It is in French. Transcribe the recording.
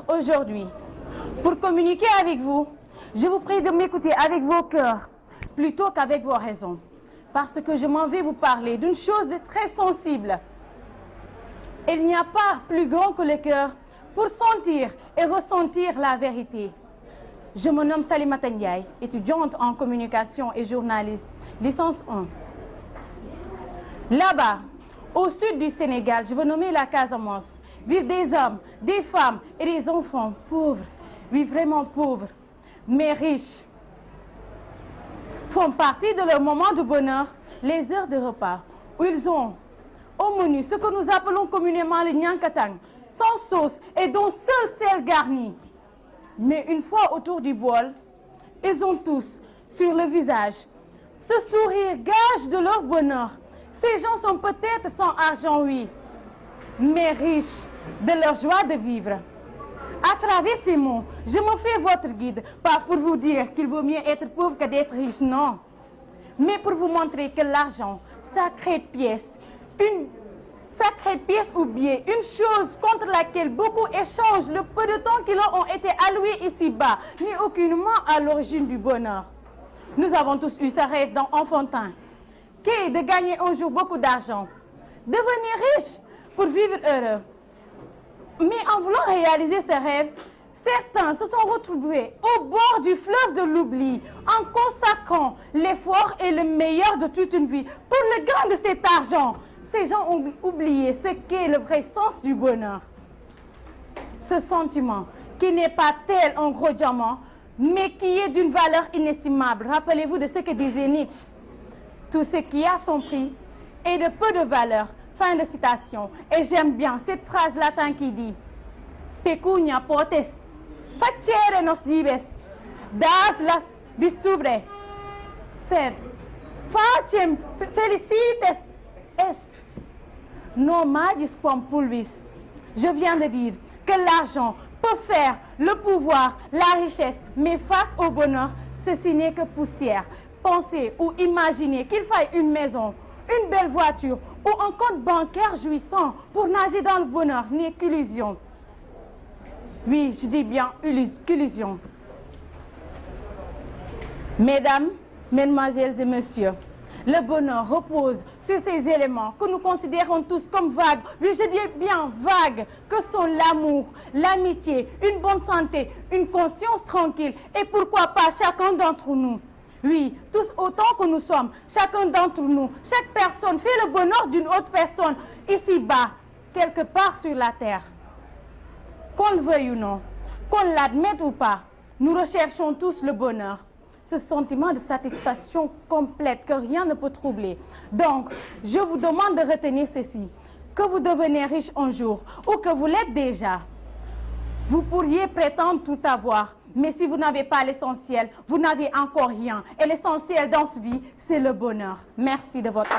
aujourd'hui. Pour communiquer avec vous, je vous prie de m'écouter avec vos cœurs plutôt qu'avec vos raisons. Parce que je m'en vais vous parler d'une chose de très sensible. Il n'y a pas plus grand que le cœur pour sentir et ressentir la vérité. Je me nomme Salimata Ndiaye, étudiante en communication et journalisme, licence 1. Là-bas, au sud du Sénégal, je veux nommer la Casamance, vivent des hommes, des femmes et des enfants pauvres, oui vraiment pauvres, mais riches. Font partie de leur moment de bonheur les heures de repas, où ils ont au menu ce que nous appelons communément le nyankatang, sans sauce et dont seul sel garni. Mais une fois autour du bol, ils ont tous sur le visage ce sourire gage de leur bonheur. Ces gens sont peut-être sans argent, oui, mais riches de leur joie de vivre. À travers ces mots, je me fais votre guide, pas pour vous dire qu'il vaut mieux être pauvre que d'être riche, non. Mais pour vous montrer que l'argent, sacrée pièce ou bien une chose contre laquelle beaucoup échangent le peu de temps qui leur ont été alloués ici-bas, n'est aucunement à l'origine du bonheur. Nous avons tous eu ce rêve dans enfantin, qui est de gagner un jour beaucoup d'argent, devenir riche pour vivre heureux. Mais en voulant réaliser ce rêve, certains se sont retrouvés au bord du fleuve de l'oubli en consacrant l'effort et le meilleur de toute une vie pour le gain de cet argent. Ces gens ont oublié ce qu'est le vrai sens du bonheur. Ce sentiment qui n'est pas tel un gros diamant, mais qui est d'une valeur inestimable. Rappelez-vous de ce que disait Nietzsche. Tout ce qui a son prix est de peu de valeur. Fin de citation. Et j'aime bien cette phrase latine qui dit Pecunia potes facere nos dibes das las bistubre sed facem felicites es non magis quam pulvis. Je viens de dire que l'argent peut faire le pouvoir, la richesse, mais face au bonheur, ceci n'est que poussière. Pensez ou imaginez qu'il faille une maison, une belle voiture ou un compte bancaire jouissant pour nager dans le bonheur n'est qu'illusion. Oui, je dis bien qu'illusion. Mesdames, mesdemoiselles et messieurs, le bonheur repose sur ces éléments que nous considérons tous comme vagues. Oui, je dis bien vagues, que sont l'amour, l'amitié, une bonne santé, une conscience tranquille et pourquoi pas chacun d'entre nous. Oui, tous autant que nous sommes, chacun d'entre nous, chaque personne fait le bonheur d'une autre personne, ici-bas, quelque part sur la terre. Qu'on le veuille ou non, qu'on l'admette ou pas, nous recherchons tous le bonheur. Ce sentiment de satisfaction complète que rien ne peut troubler. Donc, je vous demande de retenir ceci, que vous devenez riche un jour ou que vous l'êtes déjà. Vous pourriez prétendre tout avoir, mais si vous n'avez pas l'essentiel, vous n'avez encore rien. Et l'essentiel dans cette vie, c'est le bonheur. Merci de votre attention.